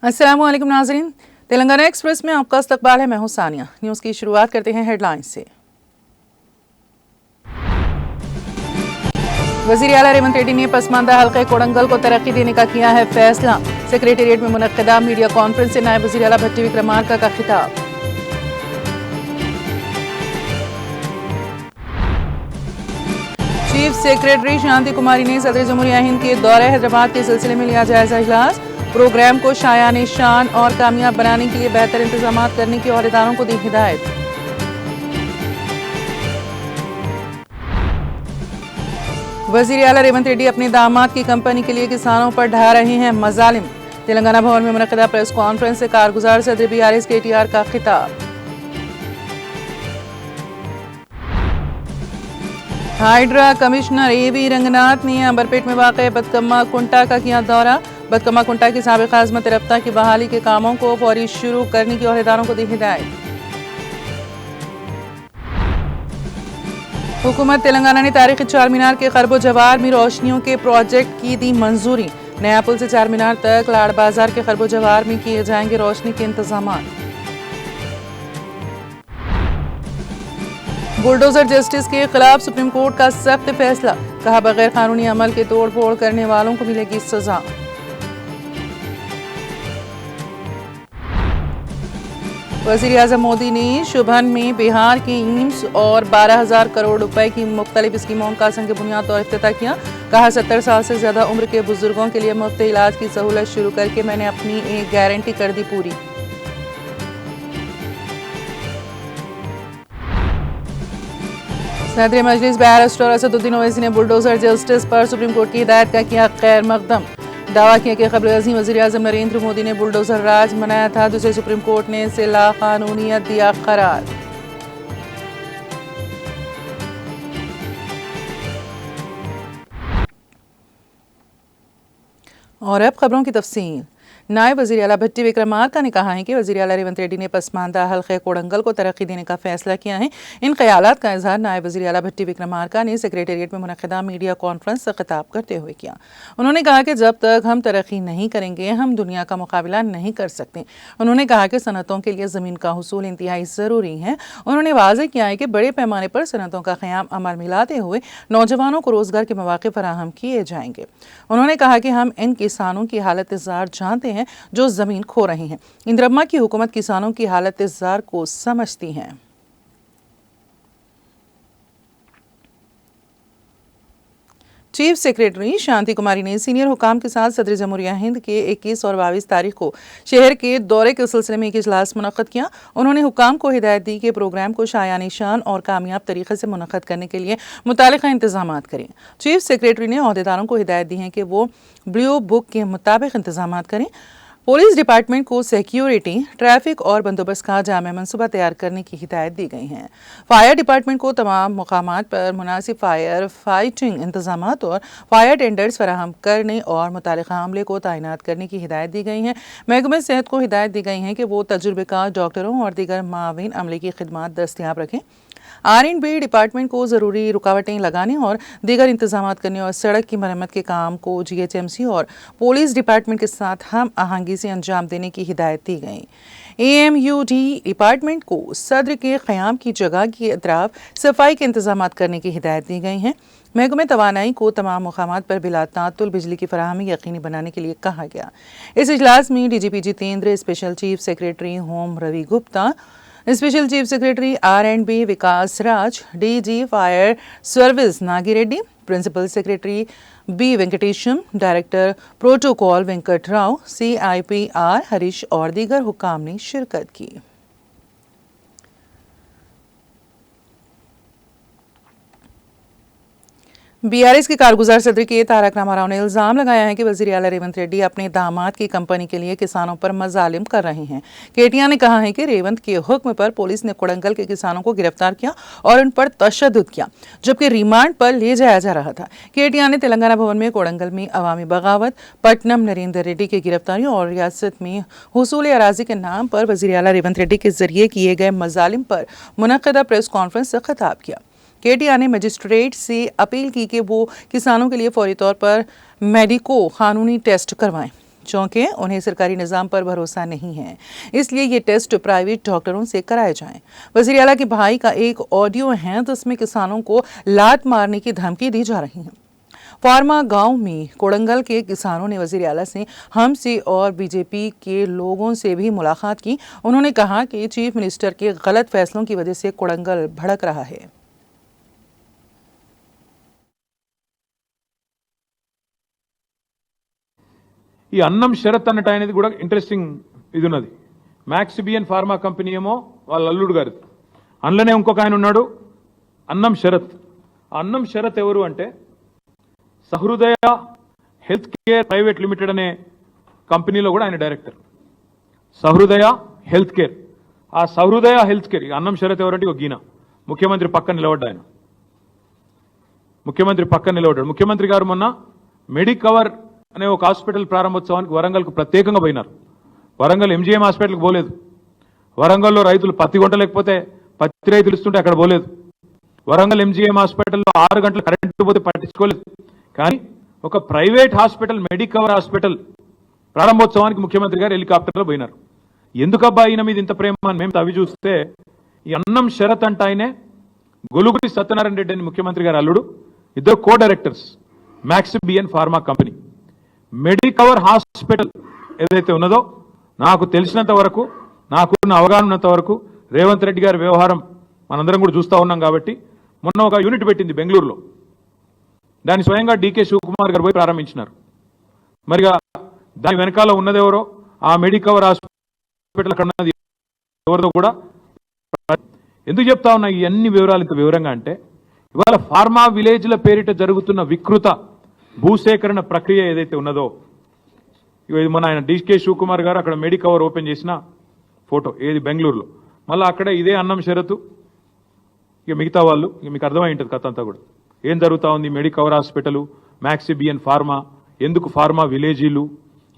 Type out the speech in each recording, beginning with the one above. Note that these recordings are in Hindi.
अस्सलाम वालेकुम नाज़रीन, तेलंगाना एक्सप्रेस में आपका इस्तकबाल है। मैं हूं सानिया। न्यूज़ की शुरुआत करते हैं हेडलाइंस से। वज़ीर आला रेवंत रेड्डी ने पसमानदा हल्के कोडंगल को तरक्की देने का किया है फैसला। सेक्रेटेरिएट में मुनक्किदा मीडिया कॉन्फ्रेंस से नायब वज़ीर आला भट्टी विक्रमार्का का खिताब। चीफ सेक्रेटरी शांति कुमारी ने सदर जमहूरिया हिंद के दौरे हैदराबाद के सिलसिले में लिया जायजा इजलास। प्रोग्राम को शायान शान और कामयाब बनाने के लिए बेहतर इंतजाम करने की औहदेदारों को दी हिदायत। वज़ीर आला रेवंत रेड्डी अपने दामाद की कंपनी के लिए किसानों पर ढा रहे हैं मजालिम। तेलंगाना भवन में मुनक्किदा प्रेस कॉन्फ्रेंस से कारगुजार सदर BRS KTR का खिताब। हाइड्रा कमिश्नर AV रंगनाथ ने अंबरपेट में वाक़े बदकम्मा कुंटा का किया दौरा। बदकम्मा कुंटा की साबिक़ आज़मत रफ्ता की बहाली के कामों को फौरी शुरू करने की औहदेदारों को दी हिदायत। हुकूमत तेलंगाना ने तारीखी चार मीनार के खरबो जवार में रोशनियों के प्रोजेक्ट की दी मंजूरी। नया पुल से चार मीनार तक लाड़ बाजार के खरबो जवार में किए जाएंगे रोशनी के इंतजाम। बुलडोजर जस्टिस के खिलाफ सुप्रीम कोर्ट का सख्त फैसला, कहा बगैर कानूनी अमल के तोड़ फोड़ करने वालों को मिलेगी सजा। वज़ीर आज़म मोदी ने शुभन में बिहार के एम्स और 12,000 करोड़ रुपए की मुख्तलिफ स्कीमों का संग बुनियाद और इफ्तिताह किया। कहा 70 साल से ज्यादा उम्र के बुजुर्गों के लिए मुफ्त इलाज की सहूलत शुरू करके मैंने अपनी एक गारंटी कर दी पूरी। सदर मजलिस बैरिस्टर असदुद्दीन ओवैसी ने बुलडोजर जस्टिस पर सुप्रीम कोर्ट की हिदायत का किया खैर मकदम। दावा किया कि क़ब्ल अज़ीम वज़ीर आज़म नरेंद्र मोदी ने बुलडोजर राज मनाया था, जिसे सुप्रीम कोर्ट ने इसे लाक़ानूनियत दिया करार। और अब खबरों की तफसील। नायब वज़ीर आला भट्टी विक्रमार्का ने कहा है कि वज़ीर आला रेवंत रेड्डी ने पसमानदा हल्के कोडंगल को तरक्की देने का फैसला किया है। इन ख्यालात का इजहार नायब वज़ीर आला भट्टी विक्रमार्का ने सेक्रेटेरिएट में मुनक्किदा मीडिया कॉन्फ्रेंस से खिताब करते हुए किया। उन्होंने कहा कि जब तक हम तरक्की नहीं करेंगे हम दुनिया का मुकाबला नहीं कर सकते। उन्होंने कहा कि सनतों के लिए ज़मीन का हुसूल इंतहाई ज़रूरी है। उन्होंने वाज़ेह किया है कि बड़े पैमाने पर सनतों का क़याम अमल मिलाते हुए नौजवानों को रोज़गार के मौक़े फराहम किए जाएंगे। उन्होंने कहा कि हम इन किसानों की हालत ज़ार जानते हैं जो जमीन खो रहे हैं। इंदिरम्मा की हुकूमत किसानों की हालत ज़ार को समझती है। चीफ सेक्रेटरी शांति कुमारी ने सीनियर हुकाम के साथ सदर जमहूरिया हिंद के 21 और 22 तारीख को शहर के दौरे के सिलसिले में एक इजलास मुनक्किद किया। उन्होंने हुकाम को हिदायत दी कि प्रोग्राम को शायान शान और कामयाब तरीके से मुनक्किद करने के लिए मुतालिका इंतजाम करें। चीफ सेक्रेटरी ने अहदेदारों को हिदायत दी है कि वो ब्लू बुक के मुताबिक इंतजाम करें। पुलिस डिपार्टमेंट को सिक्योरिटी, ट्रैफिक और बंदोबस्त का जामे मनसूबा तैयार करने की हिदायत दी गई है। फायर डिपार्टमेंट को तमाम मुकामात पर मुनासिब फायर फाइटिंग इंतजाम और फायर टेंडर्स फराहम करने और मुतालिका अमले को तैनात करने की हिदायत दी गई है। महकमे सेहत को हिदायत दी गई है कि वो तजुर्बेकार डॉक्टरों और दीगर माविन अमले की खिदमत दस्तियाब रखें। R&B डिपार्टमेंट को ज़रूरी रुकावटें लगाने और दीगर इंतजाम करने और सड़क की मरम्मत के काम को GHMC और पुलिस डिपार्टमेंट के साथ हम आहंगी से अंजाम देने की हिदायत दी गई। AMUD डिपार्टमेंट को सदर के क़याम की जगह के अतराफ सफाई के इंतजाम करने की हिदायत दी गई है। महकमे तवानाई को तमाम मुकामात पर बिला तातुल बिजली की फराहमी यकीनी बनाने के लिए कहा गया। इस इजलास में DGP Jitendra, special chief secretary home Ravi Gupta, special chief secretary R&B Vikas Raj, DG fire service Nagi Reddy, principal secretary B Venkatesham, director protocol Venkat Rao, CIPR Harish और दीगर हुकाम ने शिरकत की। BRS के कारगुजार सदर के तारक रामाराव ने इल्ज़ाम लगाया है कि वज़ीर आला रेवंत रेड्डी अपने दामाद की कंपनी के लिए किसानों पर मजालिम कर रहे हैं। KTR ने कहा है कि रेवंत के हुक्म पर पुलिस ने कोडंगल के किसानों को गिरफ्तार किया और उन पर तशद्दुद किया, जबकि रिमांड पर ले जाया जा रहा था। KTR ने तेलंगाना भवन में कोडंगल में अवामी बगावत, पट्टनम नरेंद्र रेड्डी की गिरफ्तारी और रियासत में हुसूल अराजी के नाम पर वज़ीर आला रेवंत रेड्डी के जरिए किए गए मजालिम पर मुनक्किदा प्रेस कॉन्फ्रेंस से खिताब किया। KTR ने मजिस्ट्रेट से अपील की कि वो किसानों के लिए फौरी तौर पर मेडिको कानूनी टेस्ट करवाएं। चूँकि उन्हें सरकारी निज़ाम पर भरोसा नहीं है, इसलिए ये टेस्ट प्राइवेट डॉक्टरों से कराए जाएं। वज़ीर आला के भाई का एक ऑडियो है जिसमें किसानों को लात मारने की धमकी दी जा रही है। फार्मा गांव में कोड़ंगल के किसानों ने वज़ीर आला से हमसे और बीजेपी के लोगों से भी मुलाकात की। उन्होंने कहा कि चीफ मिनिस्टर के गलत फैसलों की वजह से कोड़ंगल भड़क रहा है। ఈ అన్నం షరత్ అన్నట్టు అనేది కూడా ఇంట్రెస్టింగ్ ఇది ఉన్నది. మ్యాక్సిబియన్ ఫార్మా కంపెనీ ఏమో వాళ్ళ అల్లుడు గారిది. అందులోనే ఇంకొక ఆయన ఉన్నాడు అన్నం షరత్. అన్నం షరత్ ఎవరు అంటే సహృదయ హెల్త్ కేర్ ప్రైవేట్ లిమిటెడ్ అనే కంపెనీలో కూడా ఆయన డైరెక్టర్. సహృదయ health care. ఆ సహృదయ హెల్త్ కేర్ అన్నం షరత్ ఎవరంటే ఒక గీన ముఖ్యమంత్రి పక్కన నిలబడ్డా ఆయన. ముఖ్యమంత్రి పక్కన నిలబడ్డాడు. ముఖ్యమంత్రి గారు మొన్న మెడికవర్ అనే ఒక హాస్పిటల్ ప్రారంభోత్సవానికి వరంగల్కు ప్రత్యేకంగా పోయినారు. వరంగల్ ఎంజీఎం హాస్పిటల్కి పోలేదు. వరంగల్లో రైతులు పత్తి కొంటలేకపోతే పత్తి రైతులు ఇస్తుంటే అక్కడ పోలేదు. వరంగల్ ఎంజీఎం హాస్పిటల్లో 6 గంటలు కరెంటు పోతే పట్టించుకోలేదు. కానీ ఒక ప్రైవేట్ హాస్పిటల్ మెడికవర్ హాస్పిటల్ ప్రారంభోత్సవానికి ముఖ్యమంత్రి గారు హెలికాప్టర్లో పోయినారు. ఎందుకబ్బా ఈయన మీద ఇంత ప్రేమ అని మేము తవ్వి చూస్తే ఈ అన్నం షరత్ అంటే ఆయనే గొలుగురి సత్యనారాయణ రెడ్డి అని ముఖ్యమంత్రి గారు అల్లుడు. ఇద్దరు కో డైరెక్టర్స్ మ్యాక్సిబియన్ ఫార్మా కంపెనీ. మెడికవర్ హాస్పిటల్ ఏదైతే ఉన్నదో నాకు తెలిసినంత వరకు, నాకున్న అవగాహన ఉన్నంత వరకు రేవంత్ రెడ్డి గారి వ్యవహారం మనందరం కూడా చూస్తూ ఉన్నాం. కాబట్టి మొన్న ఒక యూనిట్ పెట్టింది బెంగళూరులో. దాన్ని స్వయంగా డీకే శివకుమార్ గారు పోయి ప్రారంభించినారు. మరిగా దాని వెనకాల ఉన్నదెవరో, ఆ మెడికవర్ హాస్పిటల్ అక్కడ ఉన్నది ఎవరిదో కూడా ఎందుకు చెప్తా ఉన్నా ఈ అన్ని వివరాలు ఇంత వివరంగా అంటే, ఇవాళ ఫార్మా విలేజ్ల పేరిట జరుగుతున్న వికృత భూసేకరణ ప్రక్రియ ఏదైతే ఉన్నదో, ఇది మన ఆయన డీకే శివకుమార్ గారు అక్కడ మెడికవర్ ఓపెన్ చేసిన ఫోటో ఏది బెంగళూరులో. మళ్ళీ అక్కడ ఇదే అన్నం షరతు, ఇక మిగతా వాళ్ళు, ఇక మీకు అర్థమై ఉంటుంది కథ అంతా కూడా ఏం జరుగుతూ ఉంది. మెడికవర్ హాస్పిటల్, మ్యాక్సిబియన్ ఫార్మా, ఎందుకు ఫార్మా విలేజీలు,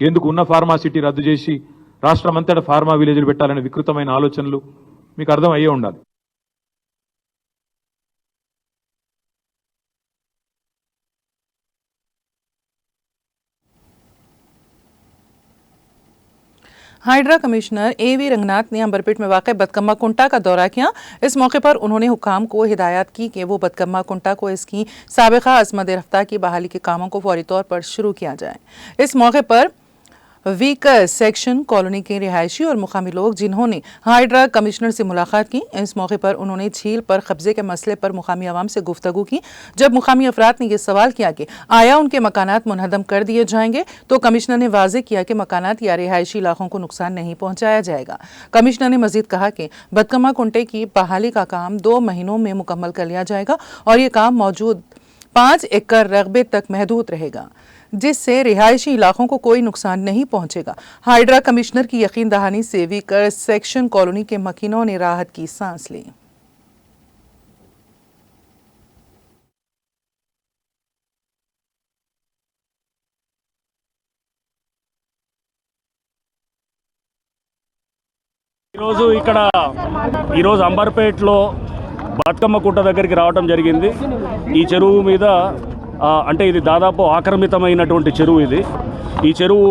ఎందుకు ఉన్న ఫార్మా సిటీ రద్దు చేసి రాష్ట్రమంతటా ఫార్మా విలేజీలు పెట్టాలనే వికృతమైన ఆలోచనలు మీకు అర్థం అయ్యే ఉండాలి. हाइड्रा कमिश्नर एवी रंगनाथ ने अंबरपेट में वाक़ बदकम्मा कुंटा का दौरा किया। इस मौके पर उन्होंने हुकाम को हिदायत की कि वो बदकम्मा कुंटा को इसकी साबिक़ा अज़्मत रफ्ता की बहाली के कामों को फौरी तौर पर शुरू किया जाए। इस मौके पर वीकर सेक्शन कॉलोनी के रिहायशी और मुकामी लोग जिन्होंने हाइड्रा कमिश्नर से मुलाकात की, इस मौके पर उन्होंने झील पर कब्जे के मसले पर मुकामी अवाम से गुफ्तगू की। जब मुकामी अफराद ने यह सवाल किया कि आया उनके मकानात मुनहदम कर दिए जाएंगे, तो कमिश्नर ने वाज़ेह किया कि मकानात या रिहायशी इलाकों को नुकसान नहीं पहुंचाया जाएगा। कमिश्नर ने मजीद कहा कि बदकम्मा कुंटे की बहाली का काम 2 महीनों में मुकम्मल कर लिया जाएगा और ये काम मौजूद 5 एकड़ रकबे तक महदूद रहेगा, जिससे रिहायशी इलाकों को कोई नुकसान नहीं पहुंचेगा। हाइड्रा कमिश्नर की यकीन दहानी से वीकर सेक्शन कॉलोनी के मकीनों ने राहत की सांस ली। ఈరోజు అంబర్పేటలో బతుకమ్మ కుంట దగ్గరికి రావడం జరిగింది. ఈ చెరువు మీద అంటే ఇది దాదాపు ఆక్రమితమైనటువంటి చెరువు ఇది. ఈ చెరువు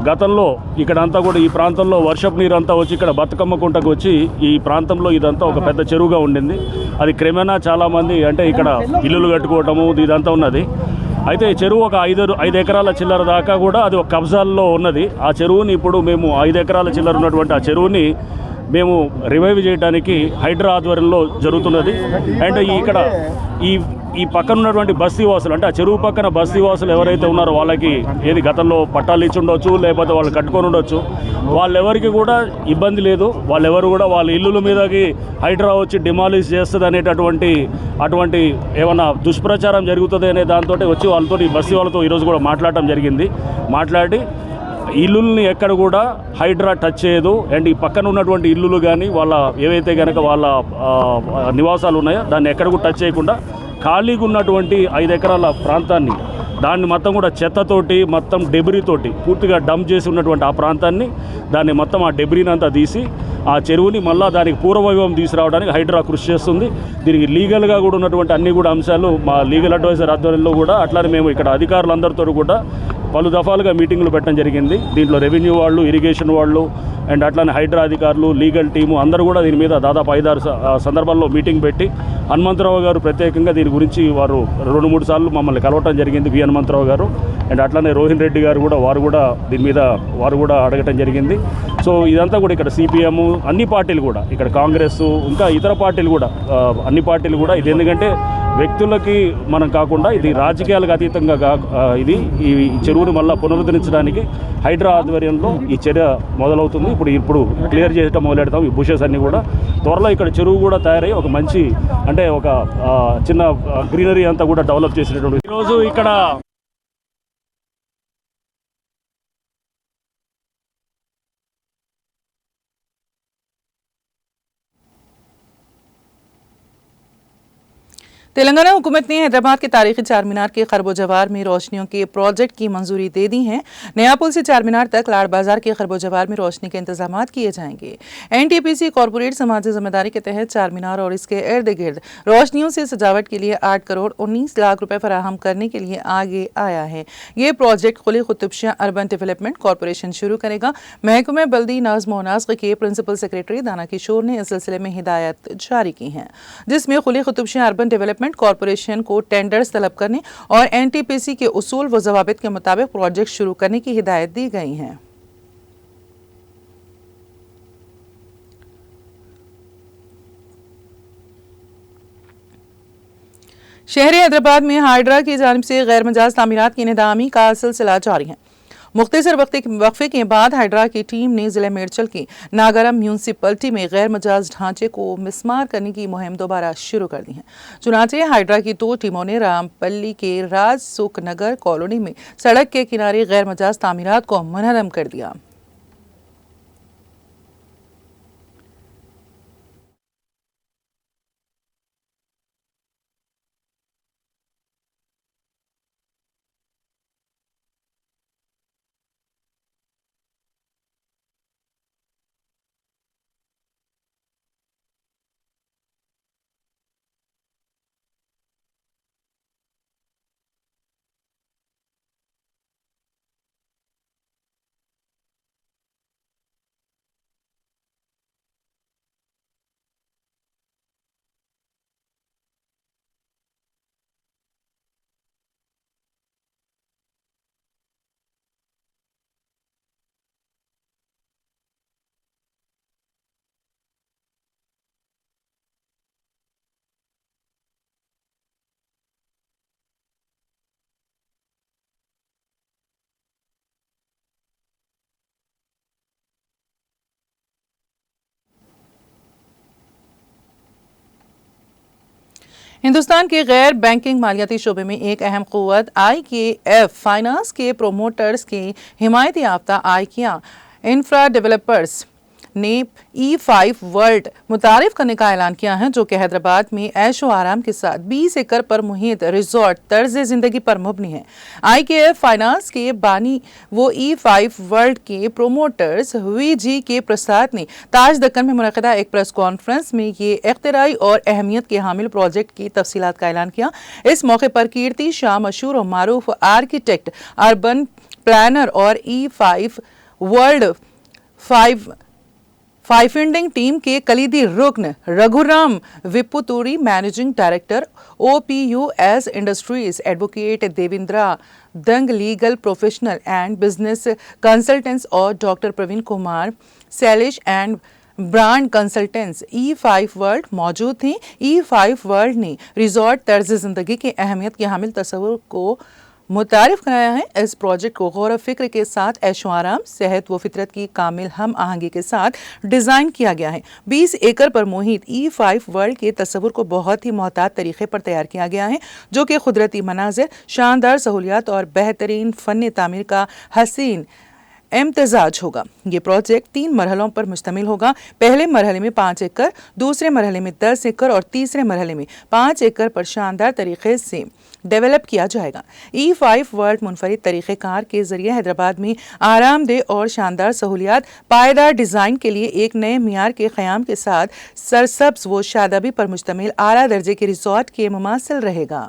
గతంలో ఇక్కడంతా కూడా ఈ ప్రాంతంలో వర్షపు నీరు అంతా వచ్చి ఇక్కడ బతుకమ్మ కుంటకు వచ్చి ఈ ప్రాంతంలో ఇదంతా ఒక పెద్ద చెరువుగా ఉండింది. అది క్రమేణా చాలామంది అంటే ఇక్కడ ఇల్లులు కట్టుకోవటము ఇదంతా ఉన్నది. అయితే చెరువు ఒక 5 ఎకరాల చిల్లర దాకా కూడా అది ఒక కబ్జాల్లో ఉన్నది. ఆ చెరువుని ఇప్పుడు మేము 5 ఎకరాల చిల్లర ఉన్నటువంటి ఆ చెరువుని మేము రివైవ్ చేయడానికి హైడ్రా ఆధ్వర్యంలో జరుగుతున్నది. అండ్ ఇక్కడ ఈ పక్కన ఉన్నటువంటి బస్తీవాసులు అంటే ఆ చెరువు పక్కన బస్తీవాసులు ఎవరైతే ఉన్నారో వాళ్ళకి ఏది గతంలో పట్టాలు ఇచ్చి ఉండొచ్చు, లేకపోతే వాళ్ళు కట్టుకొని ఉండొచ్చు, వాళ్ళెవరికి కూడా ఇబ్బంది లేదు. వాళ్ళెవరు కూడా వాళ్ళ ఇల్లుల మీదకి హైడ్రా వచ్చి డిమాలిష్ చేస్తుంది అటువంటి ఏమన్నా దుష్ప్రచారం జరుగుతుంది అనే దాంతో వచ్చి వాళ్ళతో ఈ బస్తీ వాళ్ళతో ఈరోజు కూడా మాట్లాడటం జరిగింది. మాట్లాడి ఇల్లుల్ని ఎక్కడ కూడా హైడ్రా టచ్ చేయదు. అండ్ ఈ పక్కన ఉన్నటువంటి ఇల్లులు కానీ వాళ్ళ ఏవైతే కనుక వాళ్ళ నివాసాలు ఉన్నాయో దాన్ని ఎక్కడ కూడా టచ్ చేయకుండా ఖాళీగా ఉన్నటువంటి 5 ఎకరాల ప్రాంతాన్ని దాన్ని మొత్తం కూడా చెత్తతోటి మొత్తం డెబ్రీతోటి పూర్తిగా డంప్ చేసి ఉన్నటువంటి ఆ ప్రాంతాన్ని దాన్ని మొత్తం ఆ డెబ్రీని అంతా తీసి ఆ చెరువుని మళ్ళీ దానికి పూర్వవైభవం తీసుకురావడానికి హైడ్రా కృషి చేస్తుంది. దీనికి లీగల్గా కూడా ఉన్నటువంటి అన్ని కూడా అంశాలు మా లీగల్ అడ్వైజర్ ఆధ్వర్యంలో కూడా అట్లానే మేము ఇక్కడ అధికారులందరితో కూడా పలు దఫాలుగా మీటింగ్లు పెట్టడం జరిగింది. దీంట్లో రెవెన్యూ వాళ్ళు, ఇరిగేషన్ వాళ్ళు అండ్ అట్లానే హైడ్రా అధికారులు, లీగల్ టీము అందరూ కూడా దీని మీద దాదాపు 5-6 సందర్భాల్లో మీటింగ్ పెట్టి హనుమంతరావు గారు ప్రత్యేకంగా దీని గురించి వారు 2-3 సార్లు మమ్మల్ని కలవటం జరిగింది. వి హనుమంతరావు గారు అండ్ అట్లానే రోహిన్ రెడ్డి గారు కూడా దీని మీద వారు కూడా అడగటం జరిగింది. సో ఇదంతా కూడా ఇక్కడ సిపిఎం అన్ని పార్టీలు కూడా, ఇక్కడ కాంగ్రెస్ ఇంకా ఇతర పార్టీలు కూడా, అన్ని పార్టీలు కూడా ఇది ఎందుకంటే వ్యక్తులకి మనం కాకుండా ఇది రాజకీయాలకు అతీతంగా ఇది ఈ చెరువుని మళ్ళీ పునరుద్ధరించడానికి హైడ్రా ఆధ్వర్యంలో ఈ చర్య మొదలవుతుంది. ఇప్పుడు క్లియర్ చేయడం మొదలెడతాం ఈ బుషెస్ అన్ని కూడా. త్వరలో ఇక్కడ చెరువు కూడా తయారై ఒక మంచి అంటే ఒక చిన్న గ్రీనరీ అంతా కూడా డెవలప్ చేసినటువంటి ఈరోజు ఇక్కడ तेलंगाना हुकूमत ने हैदराबाद के तारीखी चार मीनार के खरबोजवार में रोशनियों के प्रोजेक्ट की मंजूरी दे दी है। नया पुल से चार मीनार तक लाड़ बाजार के खरबोजवार में रोशनी के इंतजाम किए जाएंगे। एनटीपीसी कॉरपोरेट समाजी जिम्मेदारी के तहत चार मीनार और इसके इर्द गिर्द रोशनियों से सजावट के लिए 8 करोड़ 19 लाख रुपए फराहम करने के लिए आगे आया है। ये project Quli Qutub Shah urban development corporation शुरू करेगा। महकमे बल्दी नज़्म व नस्क़ के प्रिंसिपल सेक्रेटरी दाना किशोर ने इस सिलसिले में हिदायत जारी की है, जिसमें Quli Qutub Shah urban development corporation को टेंडर्स तलब करने और एनटीपीसी के उसूल व ज़वाबित के मुताबिक प्रोजेक्ट शुरू करने की हिदायत दी गई है। शहर हैदराबाद में हाइड्रा की जानिब से गैर मजाज तामीरात की निदामी का सिलसिला जारी है। मुख्तसर वक्फे के बाद हाइड्रा की टीम ने जिले मेडचल की नागरम म्यूनसिपलिटी में गैर मजाज ढांचे को मिस्मार करने की मुहिम दोबारा शुरू कर दी है। चुनाचे हाइड्रा की 2 टीमों ने रामपल्ली के राज सुख नगर कॉलोनी में सड़क के किनारे गैर मजाज तामीरात को मुनहदम कर दिया। हिंदुस्तान के गैर बैंकिंग मालियाती शोबे में एक अहम क़ुव्वत IKF फाइनेंस के प्रोमोटर्स के हिमायत याफ्ता IKEA इंफ्रा डेवलपर्स ने E5 वर्ल्ड मुतारिफ करने का ऐलान किया है, जो कि हैदराबाद में ऐशो आराम के साथ 20 एकड़ पर मुहित रिजॉर्ट तर्ज जिंदगी पर मुबनी है। IKF फाइनेंस के बानी वो E5 वर्ल्ड के प्रोमोटर्स VG के प्रसाद ने ताज दक्कन में मुनक़दा एक प्रेस कॉन्फ्रेंस में ये इख्तिराई और अहमियत के हामिल प्रोजेक्ट की तफसीलात का ऐलान किया। इस मौके पर कीर्ति शाह मशहूर और मारूफ आर्किटेक्ट, अर्बन प्लानर और E5 वर्ल्ड फाइंडिंग टीम के कलीदी रुकन Raghuram Viputuri, managing director OPUS industries, advocate Devendra Dang, legal professional and business consultants और डॉक्टर प्रवीण कुमार, सेलिश and brand consultants E5 world मौजूद थे। E5 वर्ल्ड ने रिजॉर्ट तर्ज जिंदगी की अहमियत के हामिल तस्वुर को मुतारिफ कराया है। इस प्रोजेक्ट को गौर फिक्र के साथ ऐशो आराम, सेहत व फितरत की कामिल हम आहंगी के साथ डिज़ाइन किया गया है। 20 एकड़ पर मुहित E5 वर्ल्ड के तस्वुर को बहुत ही मोहतात तरीके पर तैयार किया गया है, जो कि कुदरती मनाज़िर, शानदार सहूलियात और बेहतरीन फ़न तामीर का हसीन इम्तिजाज होगा। ये प्रोजेक्ट 3 मरहलों पर मुश्तमिल होगा। पहले मरहले में 5 एकड़, दूसरे मरहले में 10 एकड़ और तीसरे मरहले में 5 एकड़ पर शानदार तरीके से डेवलप किया जाएगा। E5 वर्ल्ड मुनफरिद तरीक़ेकार के जरिए हैदराबाद में आरामदेह और शानदार सहूलियात, पायदार डिज़ाइन के लिए एक नए मियार के क़याम के साथ सरसब्ज़ व शादाबी पर मुश्तमिल आला दर्जे के रिजॉर्ट के मुमासिल रहेगा।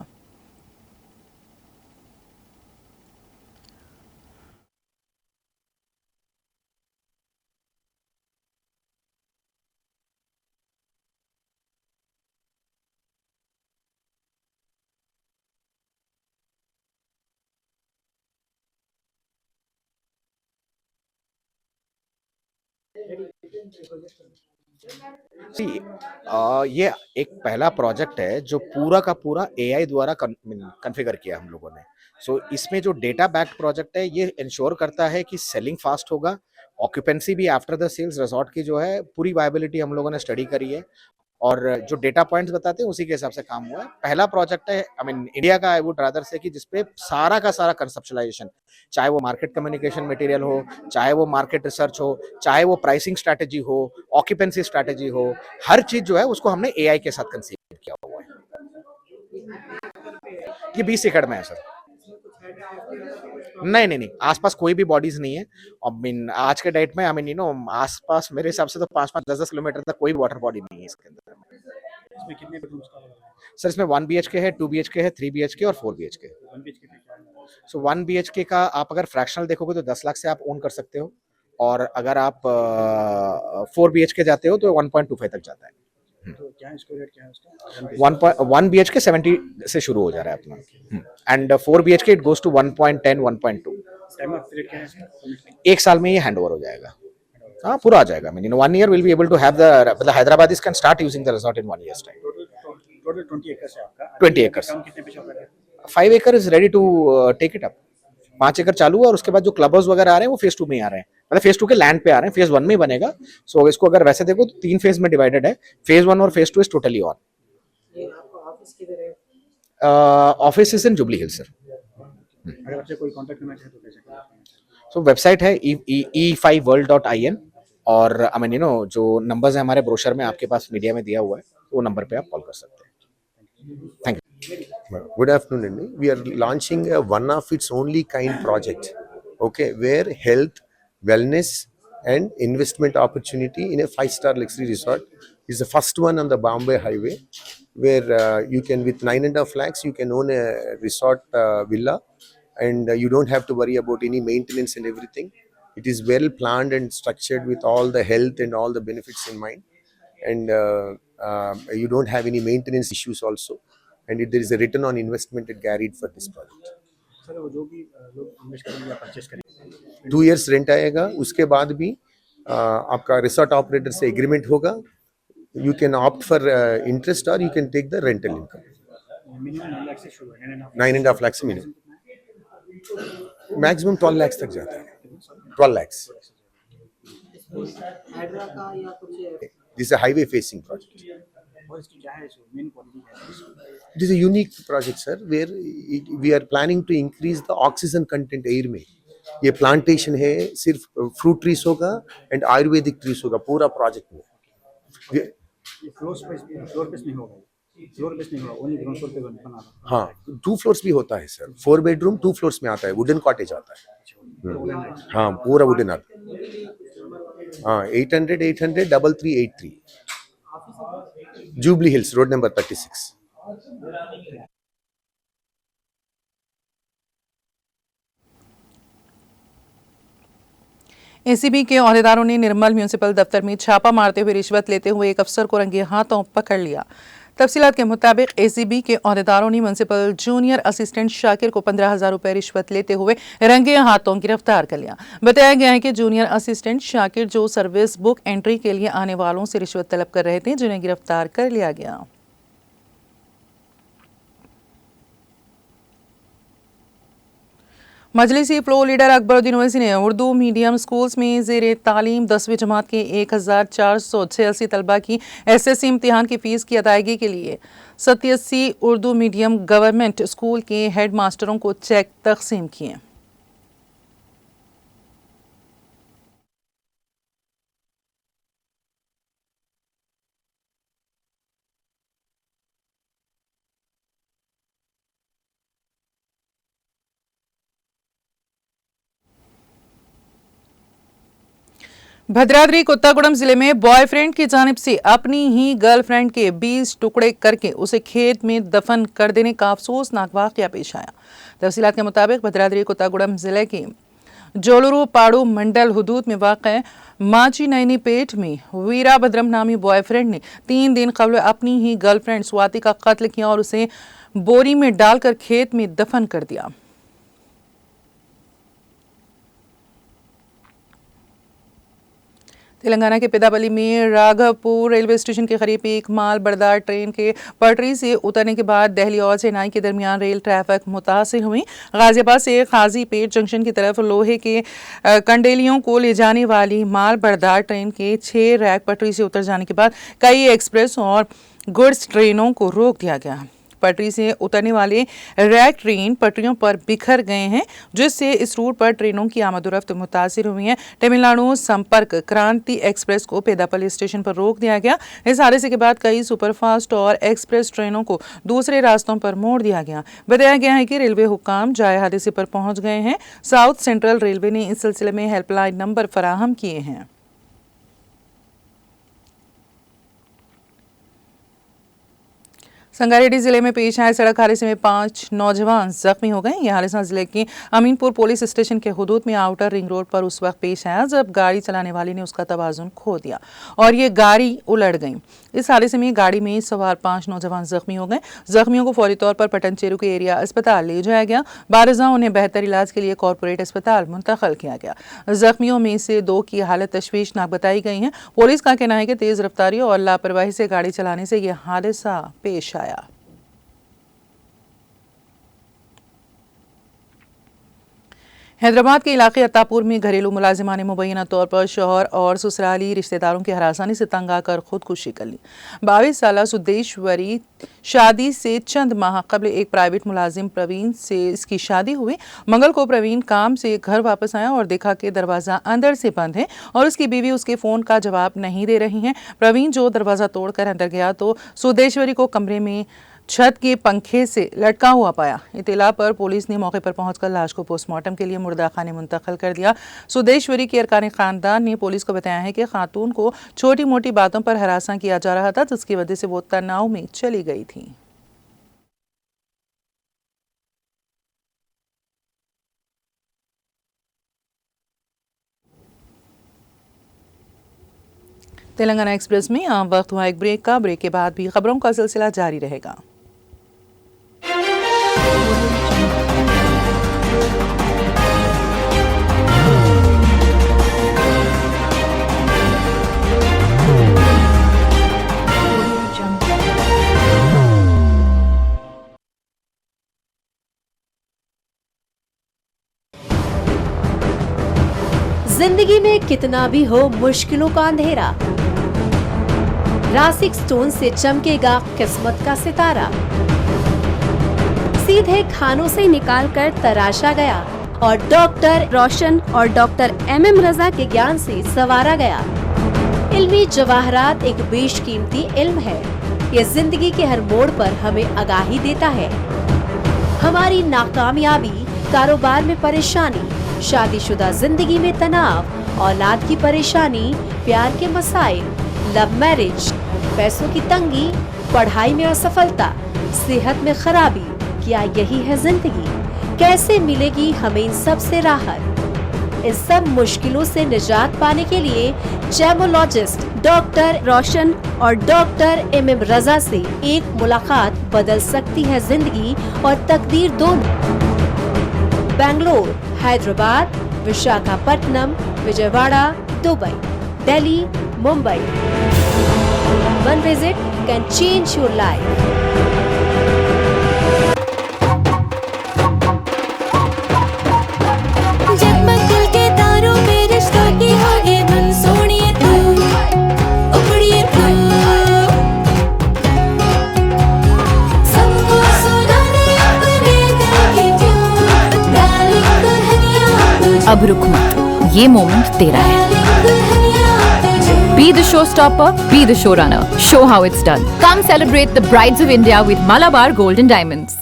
सी ये एक पहला प्रोजेक्ट है जो पूरा का पूरा एआई द्वारा कॉन्फ़िगर किया हम लोगों ने। सो इसमें जो डेटा बैक्ड प्रोजेक्ट है ये इंश्योर करता है कि सेलिंग फास्ट होगा, ऑक्यूपेंसी भी आफ्टर द सेल्स रिजॉर्ट की जो है पूरी वायबिलिटी हम लोगों ने स्टडी करी है और जो डेटा पॉइंट्स बताते हैं उसी के हिसाब से काम हुआ है। पहला प्रोजेक्ट है आई मीन इंडिया का, आई वुड रादर से कि जिसपे सारा का सारा कंसेप्चुलाइजेशन, चाहे वो मार्केट कम्युनिकेशन मटेरियल हो, चाहे वो मार्केट रिसर्च हो, चाहे वो प्राइसिंग स्ट्रैटेजी हो, ऑक्यूपेंसी स्ट्रैटेजी हो, हर चीज जो है उसको हमने एआई के साथ कंसीव किया हुआ है। ये 20 एकड़ में है सर। नहीं, आसपास कोई भी बॉडीज नहीं है। आई मीन आज के डेट में आई मीन आसपास मेरे हिसाब से तो 5-5 10-10 किलोमीटर तक कोई वाटर बॉडी नहीं है इसके अंदर। इसमें कितने बेडरूम्स का लगा है? सर इसमें 1 BHK है, 2 BHK है, 3 BHK और 4 BHK। 1 BHK का क्या है? सो 1 BHK का आप अगर फ्रैक्शनल देखोगे तो 10 लाख से आप ओन कर सकते हो और अगर आप 4 BHK जाते हो तो 1.25 तक जाता है। तो क्या स्क्वायर रेट क्या है उसका? 1 BHK 70 से शुरू हो जा रहा है अपना and 4 BHK it goes to 1.10 1.2। Time off period क्या है इसका? एक साल में ये हैंड ओवर हो जाएगा। हाँ पूरा आ जाएगा। I mean, 1 year we'll be able to have the Hyderabadis can start using the resort in 1 year's time। Total 20 एकड़ है आपका। 20 acres। काम कितने पे चल रहा है? 5 acre is ready to take it up। 5 एकड़ चालू है और उसके बाद जो क्लब हाउस वगैरह आ रहे हैं वो फेज 2 में ही आ रहे हैं, मतलब फेज 2 के लैंड पे आ रहे हैं, फेज 1 में ही बनेगा। सो इसको अगर वैसे देखो तो 3 फेज में डिवाइडेड है, फेज 1 और phase 2 is totally on. Office is in jubilee hill sir. अगर आपसे कोई कांटेक्ट करना चाहे तो कैसे करें? सो वेबसाइट है e5world.in और आई मीन जो नंबर्स है हमारे ब्रोशर में आपके पास मीडिया में दिया हुआ है, वो नंबर पे आप कॉल कर सकते हैं। Thank you. Good afternoon, Andy. We are launching a one of its only kind project, okay, where health, wellness, and investment opportunity in a 5-star luxury resort is the first one on the Bombay Highway, where you can with 9.5 lakhs you can own a resort villa, and you don't have to worry about any maintenance and everything. It is well planned and structured with all the health and all the benefits in mind, and you don't have any maintenance issues also. And there is a return on investment at carried for this project। Sir वो जो भी लोग इन्वेस्ट करेंगे या परचेस करेंगे 2 years रेंट आएगा, उसके बाद भी आपका रिसोर्ट ऑपरेटर से एग्रीमेंट होगा। You can opt for interest और you can take the rental income. Minimum 9 lakh से शुरू है 9.5 लाख से मिनिमम, मैक्सिमम 12 लाख तक जाता है। 12 lakh. This a highway facing project. और इसकी क्या है मेन क्वालिटी क्या है? It is a unique project, sir, where we are planning to increase the oxygen content air में। ये प्लांटेशन है, सिर्फ फ्रूट ट्रीज होगा एंड आयुर्वेदिक ट्रीज होगा पूरा प्रोजेक्ट में। ये फ्लोर स्पेस नहीं होगा, फ्लोर बेस नहीं होगा, ओनली ग्राउंड फ्लोर पे बना रहा। हाँ 2 फ्लोर्स भी होता है सर, 4 बेडरूम 2 फ्लोर्स में आता है, वुडन कॉटेज आता है। हाँ पूरा वुडन आता है। हाँ 800 3383 jubilee hills road number 36। ACB के ओहदेदारों ने निर्मल म्यूनिसिपल दफ्तर में छापा मारते हुए रिश्वत लेते हुए एक अफसर को रंगे हाथों पकड़ लिया। तफसीलात के मुताबिक एसीबी के ओहदेदारों ने म्यूनिसिपल जूनियर असिस्टेंट शाकिर को 15,000 रुपए रिश्वत लेते हुए रंगे हाथों गिरफ्तार कर लिया। बताया गया है कि जूनियर असिस्टेंट शाकिर जो सर्विस बुक एंट्री के लिए आने वालों से रिश्वत तलब कर रहे थे, जिन्हें गिरफ्तार कर लिया गया। मजलिसी फ्लो लीडर अकबरुद्दीन ओवैसी ने उर्दू मीडियम स्कूल्स में ज़ेर तालीम 10वीं जमात के 1486 तलबा की एसएससी इम्तिहान की फ़ीस की अदायगी के लिए 87 उर्दू मीडियम गवर्नमेंट स्कूल के हेड मास्टरों को चेक तकसीम किए। भद्राद्री कोत्तागुड़म जिले में बॉयफ्रेंड की जानिब से अपनी ही गर्लफ्रेंड के 20 टुकड़े करके उसे खेत में दफन कर देने का अफसोसनाक वाकया पेश आया। तफसीलात के मुताबिक भद्राद्री कोत्तागुड़म जिले के जोलुरु पाड़ू मंडल हुदूद में वाक़ माची नैनी पेट में वीराभद्रम नामी बॉयफ्रेंड ने 3 दिन कबल अपनी ही गर्लफ्रेंड स्वाति का कत्ल किया और उसे बोरी में डालकर खेत में दफन कर दिया। तेलंगाना के पेदापल्ली में राघवपुर रेलवे स्टेशन के करीब एक माल बरदार ट्रेन के पटरी से उतरने के बाद दिल्ली और चेन्नई के दरमियान रेल ट्रैफिक मुतासिर हुई। गाजियाबाद से काजीपेट जंक्शन की तरफ लोहे के कंडेलियों को ले जाने वाली माल बरदार ट्रेन के 6 रैक पटरी से उतर जाने के बाद कई एक्सप्रेस और गुड्स ट्रेनों को रोक दिया गया। पटरी से उतरने वाले रैक ट्रेन पटरियों पर बिखर गए हैं, जिससे इस रूट पर ट्रेनों की आमदोरफ्त मुतासिर हुई है। तमिलनाडु संपर्क क्रांति एक्सप्रेस को पेदापल्ली स्टेशन पर रोक दिया गया। इस हादसे के बाद कई सुपरफास्ट और एक्सप्रेस ट्रेनों को दूसरे रास्तों पर मोड़ दिया गया। बताया गया है कि रेलवे हुक्काम जाए हादसे पर पहुंच गए हैं। साउथ सेंट्रल रेलवे ने इस सिलसिले में हेल्पलाइन नंबर फराहम किए हैं। संगारेड्डी जिले में पेश आए सड़क हादसे में 5 नौजवान जख्मी हो गए। यह हादसा जिले के अमीनपुर पुलिस स्टेशन के हुदूद में आउटर रिंग रोड पर उस वक्त पेश आया जब गाड़ी चलाने वाले ने उसका तवाजुन खो दिया और ये गाड़ी उलट गई। इस हादसे में गाड़ी में सवार 5 नौजवान जख्मी हो गए। जख्मियों को फौरी तौर पर पटनचेरू के एरिया अस्पताल ले जाया गया। बारजा उन्हें बेहतर इलाज के लिए कॉर्पोरेट अस्पताल मुंतकिल किया गया। जख्मियों में से 2 की हालत तशवीशनाक बताई गई है। पुलिस का कहना है कि तेज रफ्तारी और लापरवाही से गाड़ी चलाने से यह हादसा पेश आया। हैदराबाद के इलाके अत्तापुर में घरेलू मुलाजिमा ने मुबैना तौर पर शौहर और ससुराली रिश्तेदारों की हरासानी से तंग आकर खुदकुशी कर ली। 22 साल सुदेश्वरी शादी से चंद माह कबल एक प्राइवेट मुलाजिम प्रवीण से इसकी शादी हुई। मंगल को प्रवीण काम से घर वापस आया और देखा कि दरवाजा अंदर से बंद है और उसकी बीवी उसके फोन का जवाब नहीं दे रही है। प्रवीण जो दरवाजा तोड़कर अंदर गया तो सुदेश्वरी को कमरे में छत के पंखे से लटका हुआ पाया। इत्तला पर पुलिस ने मौके पर पहुंचकर लाश को पोस्टमार्टम के लिए मुर्दाखाने मुंतकिल कर दिया। सुदेश्वरी के अरकान खानदान ने पुलिस को बताया है कि खातून को छोटी मोटी बातों पर हरासा किया जा रहा था, जिसकी वजह से वो तनाव में चली गई थी। तेलंगाना एक्सप्रेस में आम वक्त हुआ एक ब्रेक का। ब्रेक के बाद भी खबरों का सिलसिला जारी रहेगा। जिंदगी में कितना भी हो मुश्किलों का अंधेरा, रासिक स्टोन से चमकेगा किस्मत का सितारा। सीधे खानों से निकालकर तराशा गया और डॉक्टर रोशन और डॉक्टर MM रजा के ज्ञान से संवारा गया। इल्मी जवाहरात एक बेशकीमती इल्म है। ये जिंदगी के हर मोड़ पर हमें आगाही देता है। हमारी नाकामयाबी, कारोबार में परेशानी, शादीशुदा जिंदगी में तनाव, औलाद की परेशानी, प्यार के मसाइल, लव मैरिज, पैसों की तंगी, पढ़ाई में असफलता, सेहत में खराबी, क्या यही है जिंदगी? कैसे मिलेगी हमें इन सब से राहत? इन सब मुश्किलों से निजात पाने के लिए जेमोलॉजिस्ट डॉक्टर रोशन और डॉक्टर MM रजा से एक मुलाकात बदल सकती है जिंदगी और तकदीर दोनों। Bangalore, Hyderabad, Visakhapatnam, Vijayawada, Dubai, Delhi, Mumbai. One visit can change your life. जगमग दिल के तारों में रिश्तों की होगी धुन, सोनिए तू, उखड़िए तू, सबको सुनाने अपने दिल की ट्यून, डार्लिंग दुल्हनिया तुझे, अब रुक मत, ये मोमेंट तेरा है। Be the showstopper, be the showrunner. Show how it's done. Come celebrate the Brides of India with Malabar Gold and Diamonds.